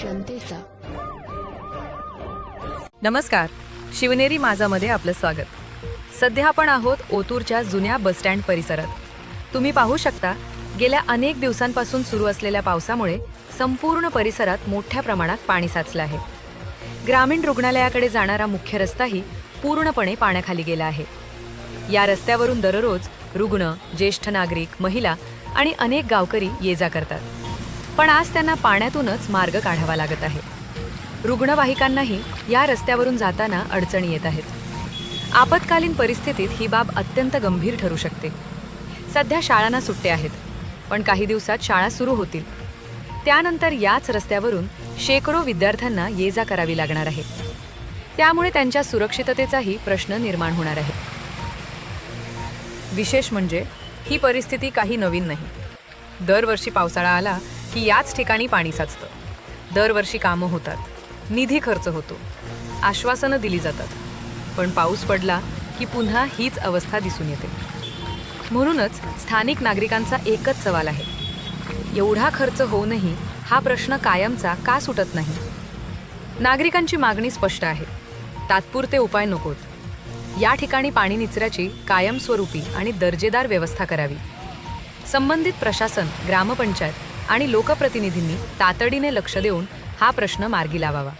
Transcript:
जनतेचा. नमस्कार, शिवनेरी माझामध्ये आपलं स्वागत. सध्या आपण आहोत ओतूरच्या जुन्या बसस्टँड परिसरात. तुम्ही पाहू शकता, गेल्या अनेक दिवसांपासून सुरू असलेल्या पावसामुळे संपूर्ण परिसरात मोठ्या प्रमाणात पाणी साचलं आहे. ग्रामीण रुग्णालयाकडे जाणारा मुख्य रस्ताही पूर्णपणे पाण्याखाली गेला आहे. या रस्त्यावरून दररोज रुग्ण, ज्येष्ठ नागरिक, महिला आणि अनेक गावकरी ये-जा करतात. पण आज त्यांना पाण्यातूनच मार्ग काढावा लागत आहे. रुग्णवाहिकांनाही या रस्त्यावरून जाताना अडचणी येत आहेत. आपत्कालीन परिस्थितीत ही बाब अत्यंत गंभीर ठरू शकते. सध्या शाळांना सुट्ट्या आहेत, पण काही दिवसात शाळा सुरू होतील. त्यानंतर याच रस्त्यावरून शेकडो विद्यार्थ्यांना ये-जा करावी लागणार आहे. त्यामुळे त्यांच्या सुरक्षिततेचाही प्रश्न निर्माण होणार आहे. विशेष म्हणजे ही परिस्थिती काही नवीन नाही. दरवर्षी पावसाळा आला की याच ठिकाणी पाणी साचतं. दरवर्षी कामं होतात, निधी खर्च होतो, आश्वासनं दिली जातात, पण पाऊस पडला की पुन्हा हीच अवस्था दिसून येते. म्हणूनच स्थानिक नागरिकांचा एकच सवाल आहे, एवढा खर्च होऊनही हा प्रश्न कायमचा का सुटत नाही? नागरिकांची मागणी स्पष्ट आहे, तात्पुरते उपाय नकोत. या ठिकाणी पाणी निचऱ्याची कायमस्वरूपी आणि दर्जेदार व्यवस्था करावी. संबंधित प्रशासन, ग्रामपंचायत आणि लोकप्रतिनिधींनी तातडीने लक्ष देऊन हा प्रश्न मार्गी लावावा.